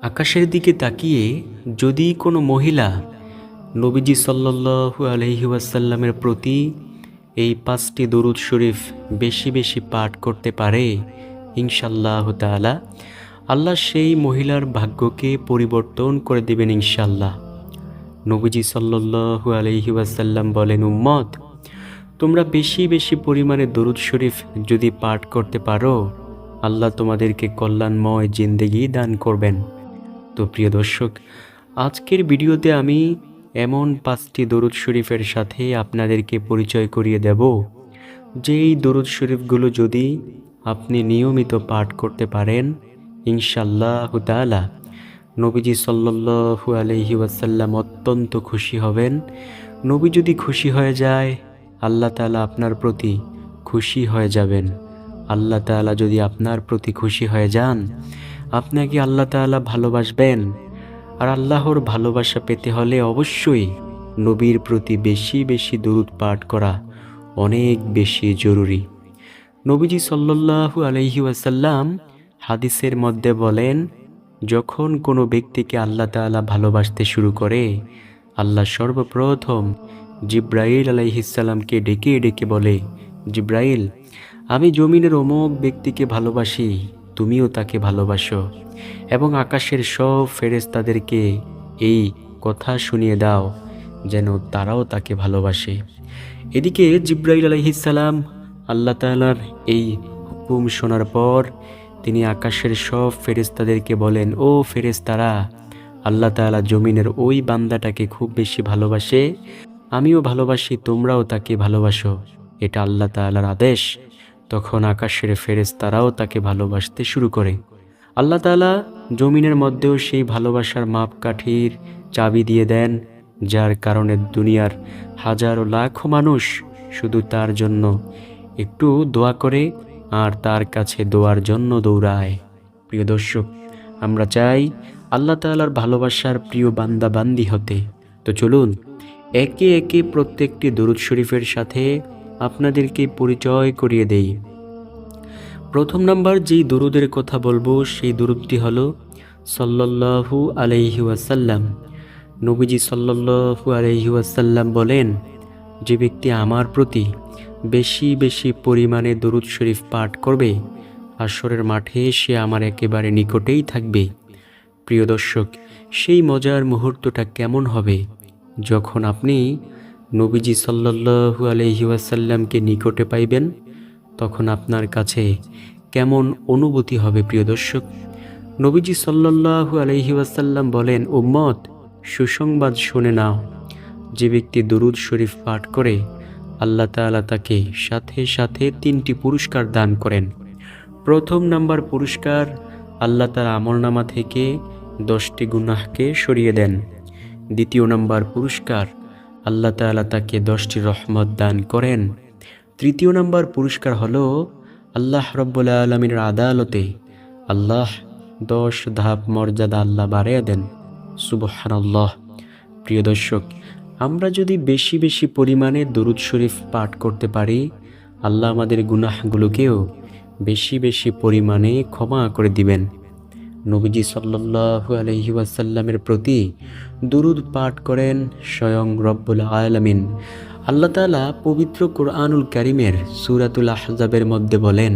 আকাশের দিকে তাকিয়ে যদি কোনো মহিলা নবীজি সাল্লাল্লাহু আলাইহি ওয়াসাল্লামের প্রতি এই 5টি দরুদ শরীফ বেশি বেশি পাঠ করতে পারে, ইনশাআল্লাহ তাআলা আল্লাহ সেই মহিলার ভাগ্যকে পরিবর্তন করে দেবেন ইনশাআল্লাহ। নবীজি সাল্লাল্লাহু আলাইহি ওয়াসাল্লাম বলেন, উম্মত, তোমরা বেশি বেশি পরিমাণে দরুদ শরীফ যদি পাঠ করতে পারো, আল্লাহ তোমাদেরকে কল্যাণময় জিন্দেগি দান করবেন। তো প্রিয় দর্শক, আজকের ভিডিওতে আমি এমন 5টি দরুদ শরীফের সাথে আপনাদেরকে পরিচয় করিয়ে দেব, যেই দরুদ শরীফগুলো যদি আপনি নিয়মিত পাঠ করতে পারেন, ইনশাআল্লাহ তাআলা নবীজি সাল্লাল্লাহু আলাইহি ওয়াসাল্লাম অত্যন্ত খুশি হবেন। নবী যদি খুশি হয়ে যায়, আল্লাহ তাআলা আপনার প্রতি খুশি হয়ে যাবেন। আল্লাহ তাআলা যদি আপনার প্রতি খুশি হয়ে যান, আপনাকে আল্লাহ তাআলা ভালোবাসবেন। আর আল্লাহর ভালোবাসা পেতে হলে অবশ্যই নবীর প্রতি বেশি বেশি দরুদ পাঠ করা অনেক বেশি জরুরি। নবীজি সাল্লাল্লাহু আলাইহি ওয়াসাল্লাম হাদিসের মধ্যে বলেন, যখন কোনো ব্যক্তিকে আল্লাহ তাআলা ভালোবাসতে শুরু করে, আল্লাহ সর্বপ্রথম জিব্রাইল আলাইহিস সালামকে ডেকে ডেকে বলে, জিব্রাইল, আমি জমিনের অমুক ব্যক্তিকে ভালোবাসি, তুমিও তাকে ভালোবাসো, এবং আকাশের সব ফেরেশতাদেরকে এই কথা শুনিয়ে দাও যেন তারাও তাকে ভালোবাসে। এদিকে জিব্রাইল আলাইহিস সালাম আল্লাহ তাআলার এই হুকুম শোনার পর তিনি আকাশের সব ফেরেশতাদেরকে বলেন, ও ফেরেশতারা, আল্লাহ তাআলা জমিনের ওই বান্দাটাকে খুব বেশি ভালোবাসে, আমিও ভালোবাসি, তোমরাও তাকে ভালোবাসো, এটা আল্লাহ তাআলার আদেশ। তখন আকাশের ফেরেশতারাও তাকে ভালোবাসতে শুরু করে। আল্লাহ তাআলা জমিনের মধ্যেও সেই ভালোবাসার মাপকাঠির চাবি দিয়ে দেন, যার কারণে দুনিয়ার হাজারো লাখো মানুষ শুধু তার জন্য একটু দোয়া করে আর তার কাছে দোয়ার জন্য দৌড়ায়। প্রিয় দর্শক, আমরা চাই আল্লাহ তাআলার ভালোবাসার প্রিয় বান্দা বান্দি হতে। তো চলুন একে একে প্রত্যেকটি দরুদ শরীফের সাথে আপনাদেরকে পরিচয় করিয়ে দেই। প্রথম নাম্বার যেই দরুদের কথা বলবো, সেই দরুদটি হলো সাল্লাল্লাহু আলাইহি ওয়াসাল্লাম। নবীজি সাল্লাল্লাহু আলাইহি ওয়াসাল্লাম বলেন, যে ব্যক্তি আমার প্রতি বেশি বেশি পরিমাণে দরুদ শরীফ পাঠ করবে, হাশরের মাঠে সে আমার একেবারে নিকটেই থাকবে। প্রিয় দর্শক, সেই মজার মুহূর্তটা কেমন হবে যখন আপনি নবীজি সাল্লাল্লাহু আলাইহি ওয়াসাল্লামকে নিকটে পাইবেন, তখন আপনার কাছে কেমন অনুভূতি হবে প্রিয় দর্শক। নবীজি সাল্লাল্লাহু আলাইহি ওয়াসাল্লাম বলেন, উম্মত, সুসংবাদ শুনে নাও, যে ব্যক্তি দরুদ শরীফ পাঠ করে আল্লাহ তাআলা তাকে সাথে সাথে 3টি পুরস্কার দান করেন। প্রথম নাম্বার পুরস্কার, আল্লাহ তার আমলনামা থেকে 10টি গুনাহকে সরিয়ে দেন। দ্বিতীয় নাম্বার পুরস্কার, আল্লাহ তাআলা তাকে 10টি রহমত দান করেন। তৃতীয় নাম্বার পুরস্কার হলো আল্লাহ রাব্বুল আলামিনের আদালতে আল্লাহ 10 ধাপ মর্যাদা আল্লাহ বাড়িয়ে দেন। সুবহানাল্লাহ। প্রিয় দর্শক, আমরা যদি বেশি বেশি পরিমাণে দরুদ শরীফ পাঠ করতে পারি, আল্লাহ আমাদের গুনাহগুলোকেও বেশি বেশি পরিমাণে ক্ষমা করে দিবেন। নবীজি সাল্লাল্লাহু আলাইহি ওয়াসাল্লামের প্রতি দরুদ পাঠ করেন স্বয়ং রব্বুল আলামিন। আল্লাহ তাআলা পবিত্র কোরআনুল কারীমের সূরাতুল আহজাবের মধ্যে বলেন,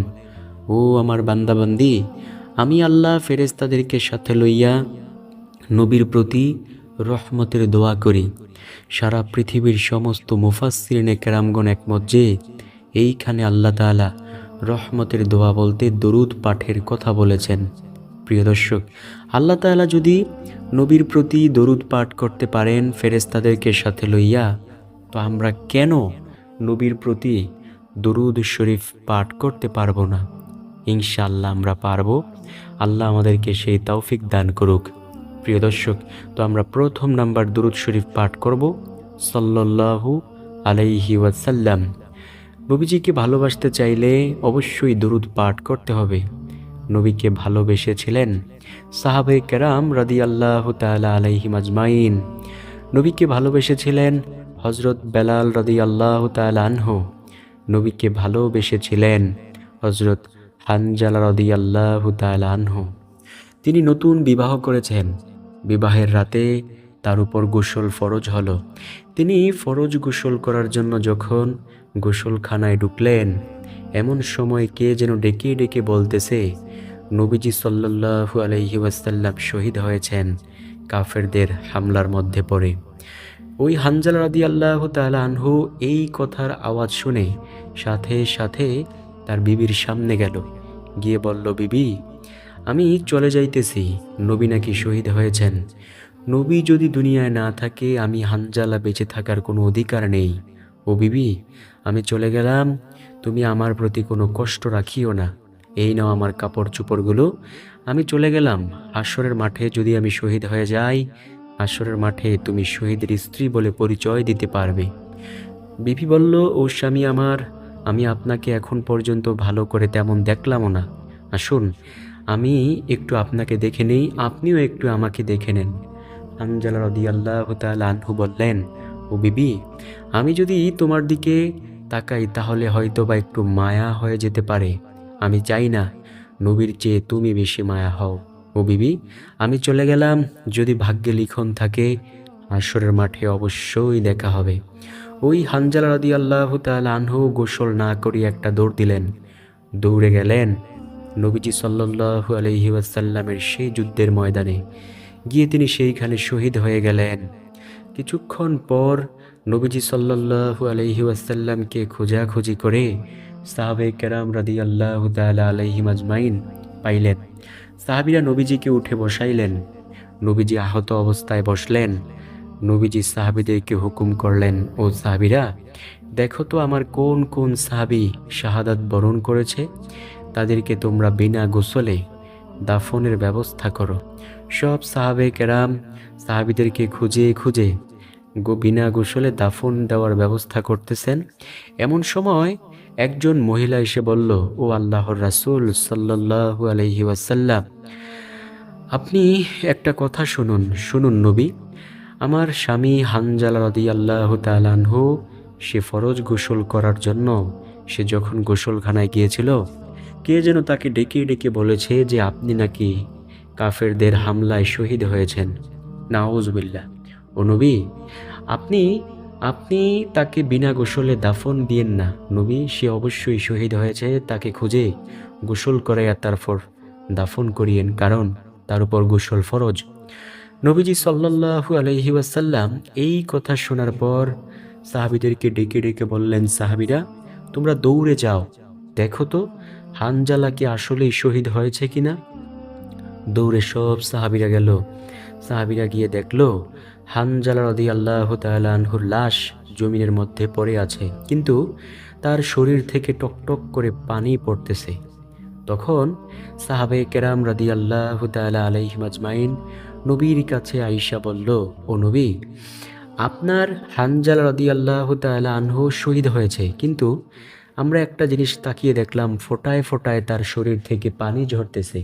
ও আমার বান্দাবান্দি, আমি আল্লাহ ফেরেশতাদেরকে সাথে লইয়া নবীর প্রতি রহমতের দোয়া করি। সারা পৃথিবীর সমস্ত মুফাসসিরিনে কেরামগণ একমত যে এইখানে আল্লাহ তাআলা রহমতের দোয়া বলতে দরুদ পাঠের কথা বলেছেন। প্রিয় দর্শক, আল্লাহ তাআলা যদি নবীর প্রতি দরুদ পাঠ করতে পারেন ফেরেশতাদেরকে সাথে লইয়া, তো আমরা কেন নবীর প্রতি দরুদ শরীফ পাঠ করতে পারবো না? ইনশাআল্লাহ আমরা পারবো। আল্লাহ আমাদেরকে সেই তৌফিক দান করুক। প্রিয় দর্শক, তো আমরা প্রথম নাম্বার দরুদ শরীফ পাঠ করব সাল্লাল্লাহু আলাইহি ওয়াসাল্লাম। নবীজিকে ভালোবাসতে চাইলে অবশ্যই দরুদ পাঠ করতে হবে। নবীকে ভালোবেসেছিলেন সাহাবায়ে কেরাম রাদিয়াল্লাহু তাআলা আলাইহিম আজমাইন। নবীকে ভালোবেসেছিলেন হযরত বেলাল রাদিয়াল্লাহু তাআলা আনহু। নবীকে ভালোবেসেছিলেন হযরত হানজালা রাদিয়াল্লাহু তাআলা আনহু। তিনি নতুন বিবাহ করেছেন। বিবাহের রাতে তার উপর গোসল ফরজ হলো। তিনি ফরজ গোসল করার জন্য যখন গোসলখানায় ঢুকলেন, এমন সময় কে যেন ডেকে ডেকে বলতেছে, নবীজি সাল্লাল্লাহু আলাইহি ওয়াসাল্লাম শহীদ হয়েছেন কাফেরদের হামলার মধ্যে পড়ে। ওই হানজালা রাদিয়াল্লাহু তাআলা আনহু এই কথার আওয়াজ শুনে সাথে সাথে তার বিবির সামনে গেল, গিয়ে বলল, বিবি, আমি চলে যাইতেছি, নবী নাকি শহীদ হয়েছেন। নবী যদি দুনিয়ায় না থাকে আমি হানজালা বেঁচে থাকার কোনো অধিকার নেই। ও বিবি, আমি চলে গেলাম, তুমি আমার প্রতি কোনো কষ্ট রাখিও না। এই নাও আমার কাপড় চোপড়গুলো, আমি চলে গেলাম। হাশরের মাঠে যদি আমি শহীদ হয়ে যাই, হাশরের মাঠে তুমি শহীদের স্ত্রী বলে পরিচয় দিতে পারবে। বিবি বলল, ও স্বামী আমার, আমি আপনাকে এখন পর্যন্ত ভালো করে তেমন দেখলামও না। আসুন আমি একটু আপনাকে দেখে নেই, আপনিও একটু আমাকে দেখে নেন। হানজালা রাদিয়াল্লাহু তাআলা আনহু বললেন, ও বিবি, আমি যদি তোমার দিকে তাকাই তাহলে হয়তো বা একটু মায়া হয়ে যেতে পারে। আমি চাই না নবীর চেয়ে তুমি বেশি মায়া হও। ও বিবি, আমি চলে গেলাম, যদি ভাগ্যে লিখন থাকে হাশরের মাঠে অবশ্যই দেখা হবে। ওই হানজালা রাদিয়াল্লাহু তাআলা আনহু গোসল না করিয়ে একটা দৌড় দিলেন। দৌড়ে গেলেন নবীজি সাল্লাল্লাহু আলাইহি ওয়াসাল্লামের সেই যুদ্ধের ময়দানে। গিয়ে তিনি সেইখানে শহীদ হয়ে গেলেন। কিছুক্ষণ পর নবীজি সাল্লাল্লাহু আলাইহি ওয়াসাল্লামকে খোঁজাখুঁজি করে সাহাবে কেরাম রাদিয়াল্লাহু তাআলা আলাইহিম আজমাইন পাইলেন। সাহাবীরা নবীজিকে উঠে বসাইলেন। নবীজি আহত অবস্থায় বসলেন। নবীজি সাহাবীদেরকে হুকুম করলেন, ও সাহাবীরা, দেখো তো আমার কোন কোন সাহাবী শাহাদাত বরণ করেছে, তাদেরকে তোমরা বিনা গোসলে দাফনের ব্যবস্থা করো। সব সাহাবে কেরাম সাহাবীদেরকে খুঁজে খুঁজে বিনা গোসলে দাফন দেওয়ার ব্যবস্থা করতেছেন। এমন সময় একজন মহিলা এসে বলল, ও আল্লাহর রাসূল সাল্লাল্লাহু আলাইহি ওয়াসাল্লাম, আপনি একটা কথা শুনুন। শুনুন নবী, আমার স্বামী হানজালা রাদিয়াল্লাহু তাআলা আনহু সে ফরজ গোসল করার জন্য সে যখন গোসলখানায় গিয়েছিল, কে যেন তাকে ডেকে ডেকে বলেছে যে আপনি নাকি কাফেরদের হামলায় শহীদ হয়েছেন। নাউজুবিল্লাহ। ও নবী, আপনি আপনি তাকে বিনা গোসলে দাফন দিয়েন না। নবী, সে অবশ্যই শহীদ হয়েছে, তাকে খুঁজে গোসল করাইয়া তারপর দাফন করিয়েন, কারণ তার উপর গোসল ফরজ। নবীজি সাল্লাল্লাহু আলাইহি ওয়াসাল্লাম এই কথা শোনার পর সাহাবীদেরকে ডেকে ডেকে বললেন, সাহাবীরা, তোমরা দৌড়ে যাও, দেখো তো হানজালা কি আসলেই শহীদ হয়েছে কিনা। দৌড়ে সব সাহাবীরা গেল। সাহাবীরা গিয়ে দেখলো হানজালা রাদিয়াল্লাহু তাআলা আনহুর লাশ জমিনের মধ্যে পড়ে আছে, কিন্তু তার শরীর থেকে টকটক করে পানি পড়তেছে। তখন সাহাবে কেরাম রাদিয়াল্লাহু তাআলা আলাইহিম আজমাইন নবীর কাছে আয়েশা বলল, ও নবী, আপনার হানজালা রাদিয়াল্লাহু তাআলা আনহু শহীদ হয়েছে, কিন্তু আমরা একটা জিনিস তাকিয়ে দেখলাম, ফোঁটায় ফোঁটায় তার শরীর থেকে পানি ঝরতেছে।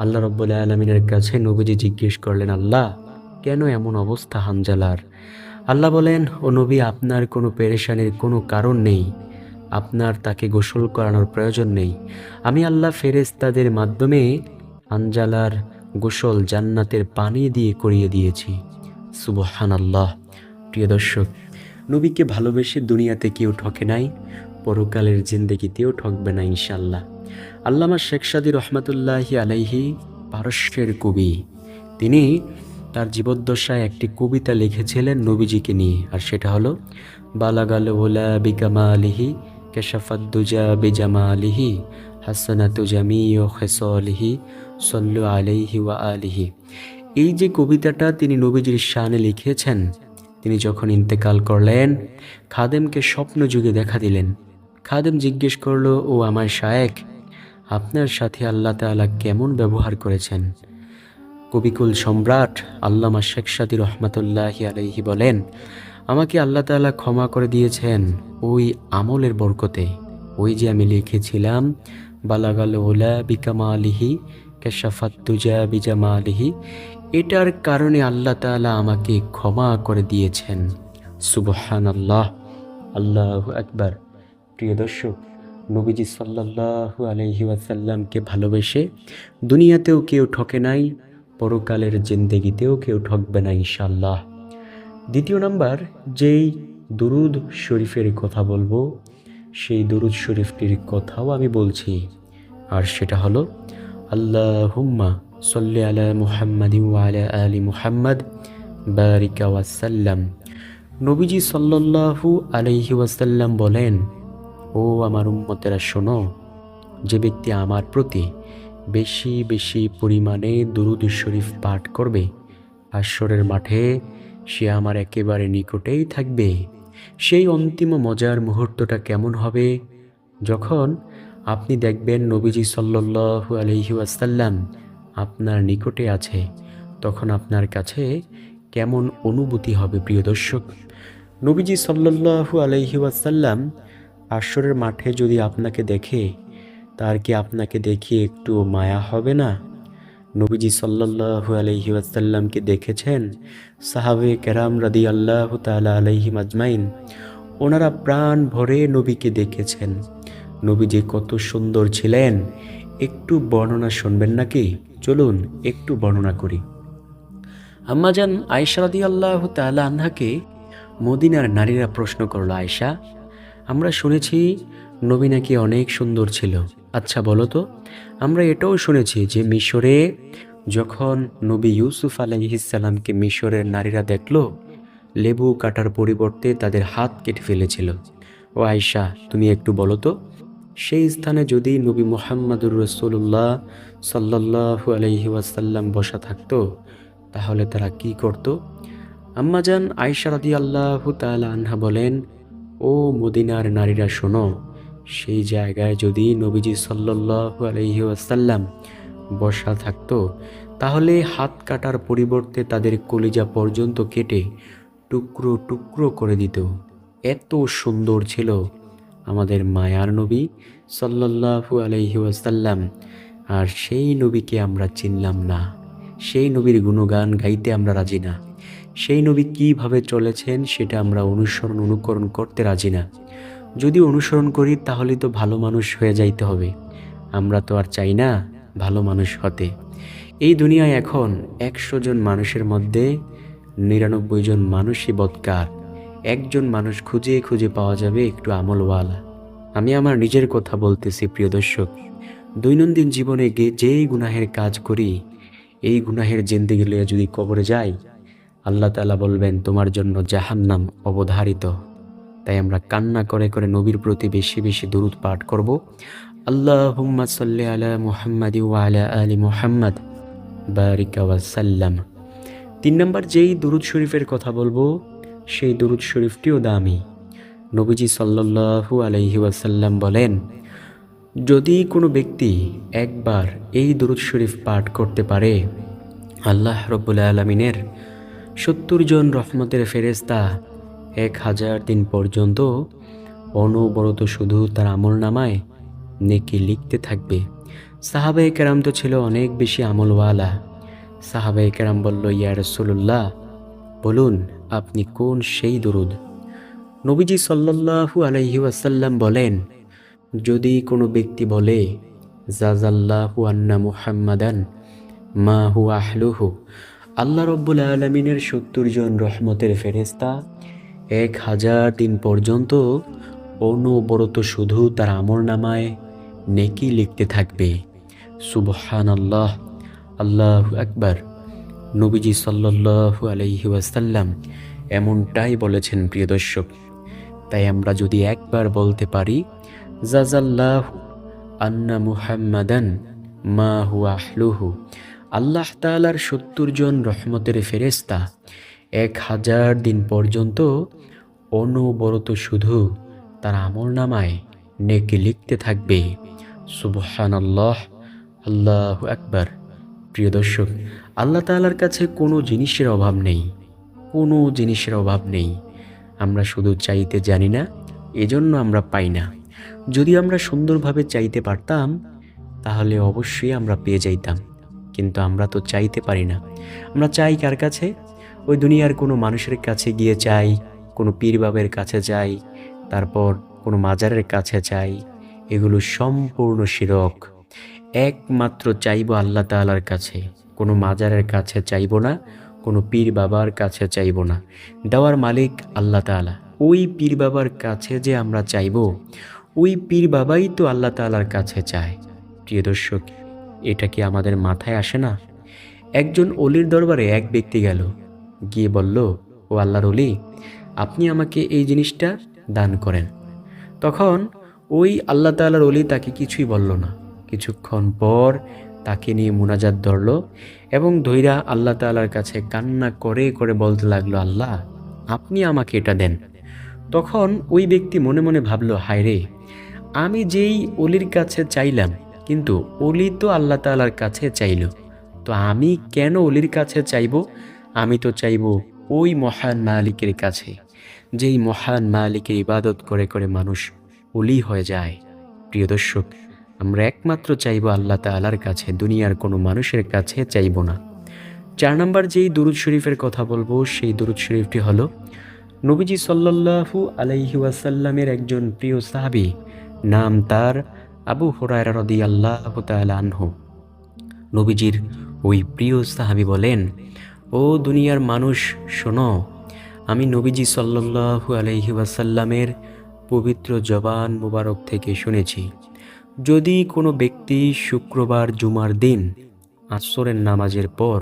আল্লাহ রাব্বুল আলামিনের কাছে নবীজি জিজ্ঞেস করলেন, আল্লাহ, কেন এমন অবস্থা হানজালার? আল্লাহ বলেন, ও নবী, আপনার কোনো পেরেশানির কোনো কারণ নেই, আপনার তাকে গোসল করানোর প্রয়োজন নেই। আমি আল্লাহ ফেরেশতাদের মাধ্যমে হানজালার গোসল জান্নাতের পানি দিয়ে করিয়ে দিয়েছি। সুবহানাল্লাহ। প্রিয় দর্শক, নবীকে ভালোবেসে দুনিয়াতে কেউ ঠকে নাই, পরকালের জিন্দেগিতেও ঠকবে না ইনশাল্লাহ। আল্লামা শেখ সাদী রহমাতুল্লাহি আলাইহি পারস্যের কবি। তিনি তার জীবদ্দশায় একটি কবিতা লিখেছিলেন নবীজিকে নিয়ে, আর সেটা হলো, বালাগাল ওলা বিকামালিহি কাশাফাদ্দুজা বিজামালিহি হাসানাতু জামিউ খিসালিহি সাল্লু আলাইহি ওয়া আলিহি। এই যে কবিতাটা তিনি নবীজির শানে লিখেছেন, তিনি যখন ইন্তেকাল করলেন, খাদেমকে স্বপ্ন যুগে দেখা দিলেন। খাদেম জিজ্ঞেস করলো, ও আমার শায়েখ, আপনার সাথে আল্লাহ তাআলা কেমন ব্যবহার করেছেন? কবিকুল সম্রাট আল্লামা শেখ সাদী রহমাতুল্লাহি আলাইহি বলেন, আমাকে আল্লাহ তাআলা ক্ষমা করে দিয়েছেন ওই আমলের বরকতে। ওই যে আমি লিখেছিলাম, বালাগাল ওলা বিকামালিহি কাশাফাদ্দুজা বিজামালিহি, এটার কারণে আল্লাহ তাআলা আমাকে ক্ষমা করে দিয়েছেন। সুবহানাল্লাহ, আল্লাহু আকবার। প্রিয় দর্শক, নবীজি সাল্লাল্লাহু আলাইহি ওয়াসাল্লামকে ভালোবেসে দুনিয়াতেও কেউ ঠকে নাই, পরকালের জিন্দেগিতেও কেউ ঠকবে না ইনশাআল্লাহ। দ্বিতীয় নাম্বার যেই দুরুদ শরীফের কথা বলবো, সেই দুরুদ শরীফটির কথাও আমি বলছি, আর সেটা হলো আল্লাহুম্মা সাল্লি আলা মুহাম্মাদিন ওয়া আলা আলি মুহাম্মাদ বারিকা ওয়াসাল্লাম। নবীজি সাল্লাল্লাহু আলাইহি ওয়াসাল্লাম বলেন, ও আমার উম্মতেরা শোনো, যে ব্যক্তি আমার প্রতি বেশি বেশি পরিমাণে দুরূদ শরীফ পাঠ করবে, হাশরের মাঠে সে আমার একেবারে নিকটেই থাকবে। সেই অন্তিম মজার মুহূর্তটা কেমন হবে, যখন আপনি দেখবেন নবীজি সাল্লাল্লাহু আলাইহি ওয়াসাল্লাম আপনার নিকটে আছে, তখন আপনার কাছে কেমন অনুভূতি হবে প্রিয় দর্শক। নবীজি সাল্লাল্লাহু আলাইহি ওয়াসাল্লাম হাশরের মাঠে যদি আপনাকে দেখে, তার কি আপনাকে দেখিয়ে একটু মায়া হবে না? নবীজি সাল্লাল্লাহু আলাইহি ওয়াসাল্লামকে দেখেছেন সাহাবে কেরাম রাদিয়াল্লাহু তাআলা আলাইহিম আজমাইন, ওনারা প্রাণ ভরে নবীকে দেখেছেন। নবীজি কত সুন্দর ছিলেন, একটু বর্ণনা শুনবেন নাকি? চলুন একটু বর্ণনা করি। আম্মাজান আয়েশা রাদিয়াল্লাহু তাআলা আনহাকে মদিনার নারীরা প্রশ্ন করল, আয়েশা, আমরা শুনেছি নবী নাকি অনেক সুন্দর ছিল। আচ্ছা বলো তো, আমরা এটাও শুনেছি যে মিশরে যখন নবী ইউসুফ আলাইহিস সালামকে মিশরের নারীরা দেখলো, লেবু কাটার পরিবর্তে তাদের হাত কেটে ফেলেছিল। ও আয়েশা, তুমি একটু বলো তো, সেই স্থানে যদি নবী মুহাম্মদুর রাসূলুল্লাহ সাল্লাল্লাহু আলাইহি ওয়াসাল্লাম বসা থাকতো, তাহলে তারা কি করত? আম্মাজান আয়েশা রাদিয়াল্লাহু তাআলা আনহা বলেন, ও মদিনার নারীরা শোনো, সেই জায়গায় যদি নবীজি সাল্লাল্লাহু আলাইহি ওয়াসাল্লাম বসা থাকতো, তাহলে হাত কাটার পরিবর্তে তাদের কলিজা পর্যন্ত কেটে টুকরো টুকরো করে দিত। এত সুন্দর ছিল আমাদের মায়ার নবী সাল্লাল্লাহু আলাইহি ওয়াসাল্লাম। আর সেই নবীকে আমরা চিনলাম না, সেই নবীর গুণগান গাইতে আমরা রাজি না, সেই নবী কিভাবে চলেছেন সেটা আমরা অনুকরণ করতে রাজি না। যদি অনুসরণ করি তাহলে তো ভালো মানুষ হয়ে যাইতে হবে, আমরা তো আর চাই না ভালো মানুষ হতে। এই দুনিয়ায় এখন 100 জন মানুষের মধ্যে 99 জন মানুষই বদকার, একজন মানুষ খুঁজে খুঁজে পাওয়া যাবে একটু আমলওয়ালা। আমি আমার নিজের কথা বলতেছি প্রিয় দর্শক, দৈনন্দিন জীবনে যেই গুনাহের কাজ করি, এই গুনাহের জিন্দেগি লইয়া যদি কবরে যাই, আল্লাহ তাআলা বলবেন তোমার জন্য জাহান্নাম অবধারিত। তাই আমরা কান্না করে করে নবীর প্রতি বেশি বেশি দুরূদ পাঠ করব। আল্লাহুম্মা সাল্লি আলা মুহাম্মাদি ওয়া আলা আলি মুহাম্মাদ বারিকা ওয়াসাল্লাম। 3 নম্বর যেই দুরূদ শরীফের কথা বলবো, সেই দুরূদ শরীফটিও দামি। নবীজি সাল্লাল্লাহু আলাইহি ওয়াসাল্লাম বলেন, যদি কোনো ব্যক্তি একবার এই দুরূদ শরীফ পাঠ করতে পারে, আল্লাহ রাব্বুল আলামিনের 70 জন রহমতের ফেরেশতা 1000 দিন পর্যন্ত অনবরত শুধু তার আমলনামায় নেকি লিখতে থাকবে। সাহাবায়ে কেরাম তো ছিল অনেক বেশি আমলওয়ালা। সাহাবায়ে কেরাম বলল, ইয়া রাসূলুল্লাহ, বলুন আপনি কোন সেই দুরূদ? নবীজি সাল্লাল্লাহু আলাইহি ওয়াসাল্লাম বলেন, যদি কোনো ব্যক্তি বলে জাযাল্লাহু আন্না মুহাম্মাদান মা হুয়া আহলুহু, আল্লাহ রাব্বুল আলামিনের 70 জন রহমতের ফেরেশতা 1000 দিন পর্যন্ত অনবরত শুধু তার আমলনামায় নেকি লিখতে থাকবে। সুবহানাল্লাহ, আল্লাহু আকবার। নবীজি সাল্লাল্লাহু আলাইহি ওয়াসাল্লাম এমনটাই বলেছেন প্রিয় দর্শক। তাই আমরা যদি একবার বলতে পারি জাযাল্লাহু আন্না মুহাম্মাদান মা হুয়া আহলুহু, আল্লাহ তাআলার 70 জন রহমতের ফেরেশতা 1000 দিন পর্যন্ত অনবরত শুধু তার আমলনামায় নেকি লিখতে থাকবে। সুবহানাল্লাহ, আল্লাহু আকবার। প্রিয় দর্শক, আল্লাহ তাআলার কাছে কোনো জিনিসের অভাব নেই, কোনো জিনিসের অভাব নেই। আমরা শুধু চাইতে জানি না, এজন্য আমরা পাই না। যদি আমরা সুন্দরভাবে চাইতে পারতাম, তাহলে অবশ্যই আমরা পেয়ে যাইতাম, কিন্তু আমরা তো চাইতে পারি না। আমরা চাই কার কাছে? ওই দুনিয়ার কোনো মানুষের কাছে গিয়ে চাই, কোনো পীর বাবার কাছে চাই, তারপর কোনো মাজারের কাছে চাই, এগুলো সম্পূর্ণ শিরক। একমাত্র চাইবো আল্লাহ তাআলার কাছে, কোনো মাজারের কাছে চাইবো না, কোনো পীর বাবার কাছে চাইবো না। দেওয়ার মালিক আল্লাহ তাআলা। ওই পীর বাবার কাছে যে আমরা চাইবো, ওই পীর বাবাই তো আল্লাহ তাআলার কাছে চায়। প্রিয় দর্শক, এটা কি আমাদের মাথায় আসে না? একজন অলির দরবারে এক ব্যক্তি গেল, গিয়ে বলল, ও আল্লাহর অলি, আপনি আমাকে এই জিনিসটা দান করেন। তখন ওই আল্লাহ তাআলার অলি তাকে কিছুই বলল না। কিছুক্ষণ পর তাকে নিয়ে মুনাজাত ধরল এবং ধৈরা আল্লাহ তাআলার কাছে কান্না করে করে বলতে লাগলো, আল্লাহ আপনি আমাকে এটা দেন। তখন ওই ব্যক্তি মনে মনে ভাবল, হায় রে, আমি যেই অলির কাছে চাইলাম, কিন্তু অলি তো আল্লাহ তাআলার কাছে চাইল, তো আমি কেন অলির কাছে চাইব? আমি তো চাইব ওই মহান মালিকের কাছে, যেই মহান মালিকের ইবাদত করে করে মানুষ অলি হয়ে যায়। প্রিয় দর্শক, আমরা একমাত্র চাইব আল্লাহ তাআলার কাছে, দুনিয়ার কোনো মানুষের কাছে চাইব না। 4 নম্বর যেই দুরূদ শরীফের কথা বলবো, সেই দুরূদ শরীফটি হলো নবীজি সাল্লাল্লাহু আলাইহি ওয়াসাল্লামের একজন প্রিয় সাহাবী, নাম তার আবু হুরায়রা রাদিয়াল্লাহু তাআলা আনহু। নবীজির ওই প্রিয় সাহাবী বলেন, ও দুনিয়ার মানুষ শোনো, আমি নবীজি সাল্লাল্লাহু আলাইহি ওয়াসাল্লামের পবিত্র জবান মুবারক থেকে শুনেছি, যদি কোনো ব্যক্তি শুক্রবার জুমার দিন আসরের নামাজের পর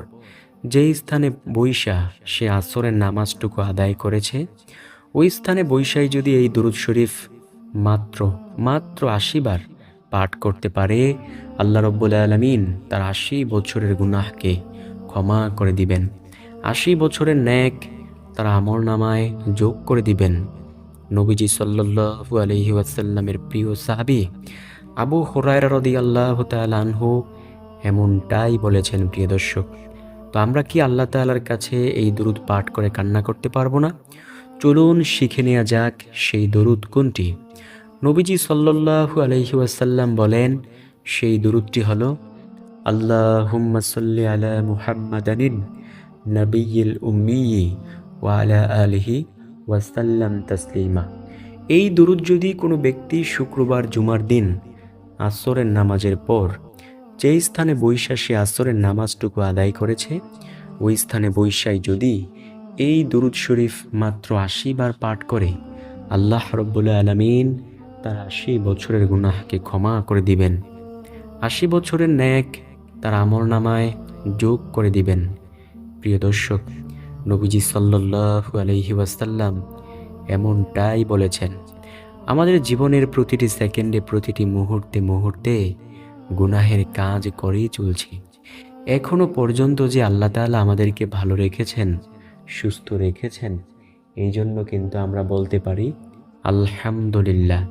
যেই স্থানে বৈশা সে আসরের নামাজটুকু আদায় করেছে, ওই স্থানে বৈশাই যদি এই দুরূদ শরীফ মাত্র মাত্র 80 বার পাঠ করতে পারে, আল্লাহ রব্বুল আলামিন তার 80 বছরের গুনাহকে ক্ষমা করে দিবেন। 80 বছরের ন্যাক তার আমলনামায় যোগ করে দিবেন। নবীজি সাল্লাল্লাহু আলাইহি ওয়াসাল্লামের প্রিয় সাহাবী আবু হুরায়রা রাদিয়াল্লাহু তাআলা আনহু এমনটাই বলেছেন। প্রিয় দর্শক, তো আমরা কি আল্লাহ তাআলার কাছে এই দরুদ পাঠ করে কান্না করতে পারবো না? চলুন শিখে নেওয়া যাক সেই দরুদ কোনটি। নবীজি সাল্লাল্লাহু আলাইহি ওয়াসাল্লাম বলেন, সেই দরুদটি হলো আল্লাহুম্মা সাল্লি আলা মুহাম্মাদানিন নাবিয়্যিল উম্মিয়্যি ওয়া আলা আলিহি ওয়াসাল্লাম তাসলিমা। এই দরুদ যদি কোনো ব্যক্তি শুক্রবার জুমার দিন আসরের নামাজের পর যেই স্থানে বৈশা সে আসরের নামাজটুকু আদায় করেছে, ওই স্থানে বৈশাই যদি এই দুরূদ শরীফ মাত্র 80 বার পাঠ করে, আল্লাহ রব্বুল আলামিন তার 80 বছরের গুনাহকে ক্ষমা করে দিবেন। 80 বছরের ন্যাক তার আমলনামায় যোগ করে দিবেন। প্রিয় দর্শক, নবীজি সাল্লাল্লাহু আলাইহি ওয়াসাল্লাম এমনটাই বলেছেন। আমাদের জীবনের প্রতিটি সেকেন্ডে, প্রতিটি মুহূর্তে মুহূর্তে গুনাহের কাজ করেই চলছি। এখনো পর্যন্ত যে আল্লাহ তাআলা আমাদেরকে ভালো রেখেছেন, সুস্থ রেখেছেন, এই জন্য কিন্তু আমরা বলতে পারি আলহামদুলিল্লাহ।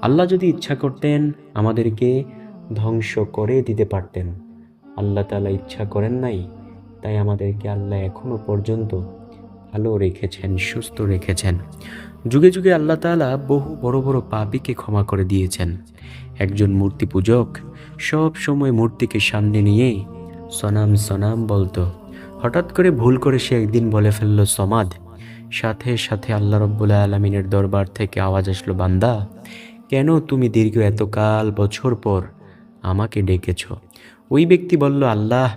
আল্লাহ যদি ইচ্ছা করতেন আমাদেরকে ধ্বংস করে দিতে পারতেন, আল্লাহ তাআলা ইচ্ছা করেন নাই, তাই আমাদেরকে আল্লাহ এখনো পর্যন্ত ভালো রেখেছেন, সুস্থ রেখেছেন। যুগে যুগে আল্লাহ তাআলা বহু বড় বড় পাপীকে ক্ষমা করে দিয়েছেন। একজন মূর্তি পূজক সব সময় মূর্তিকে সামনে নিয়ে সনাম সনাম বলতো। হঠাৎ করে ভুল করে সে একদিন বলে ফেলল সমাদ। সাথে সাথে আল্লাহ রব্বুল আলামিনের দরবার থেকে আওয়াজ আসলো, বান্দা, কেন তুমি দীর্ঘ এতকাল বছর পর আমাকে ডেকেছ? ওই ব্যক্তি বলল, আল্লাহ,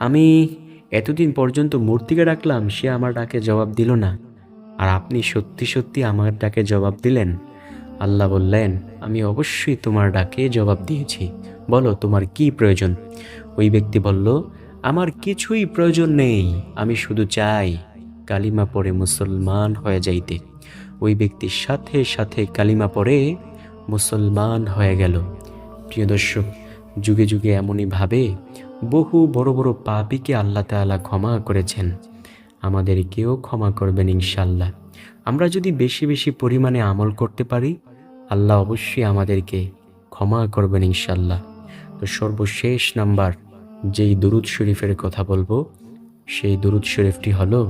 আমি এতদিন পর্যন্ত মূর্তিকে ডাকলাম, সে আমার ডাকে জবাব দিল না, আর আপনি সত্যি সত্যি আমার ডাকে জবাব দিলেন। আল্লাহ বললেন, আমি অবশ্যই তোমার ডাকে জবাব দিয়েছি, বলো তোমার কি প্রয়োজন? ওই ব্যক্তি বলল, আমার কিছুই প্রয়োজন নেই, আমি শুধু চাই কালিমা পড়ে মুসলমান হয়ে যাইতে। ওই ব্যক্তির সাথে সাথে কালিমা পড়ে মুসলমান হয়ে গেল। প্রিয় দর্শক, যুগে যুগে এমনই ভাবে বহু বড় বড় পাপীকে আল্লাহ তাআলা ক্ষমা করেছেন, আমাদেরকেও ক্ষমা করবেন ইনশাআল্লাহ। আমরা যদি বেশি বেশি পরিমাণে আমল করতে পারি, আল্লাহ অবশ্যই আমাদেরকে ক্ষমা করবেন ইনশাআল্লাহ। তো সর্বশেষ নাম্বার যেই দুরূদ শরীফের কথা বলবো, সেই দুরূদ শরীফটি হলো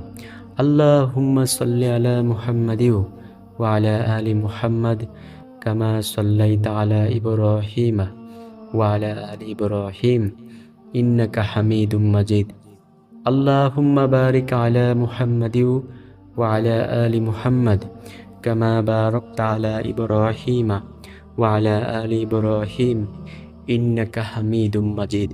আল্লাহুম্মা সাল্লি আলা মুহাম্মাদি ওয়া আলা আলি মুহাম্মাদ কামা সাল্লাইতা আলা ইব্রাহিম ওয়া আলা আলি ইব্রাহিম ইন্নাকা হামিদুম মাজিদ। আল্লাহুম্মা বারিক আলা মুহাম্মাদি ওয়া আলা আলি মুহাম্মাদ কামা বারাকতা আলা ইব্রাহিম ওয়া আলা আলি ইব্রাহিম ইন্নাকা হামিদুম মাজিদ।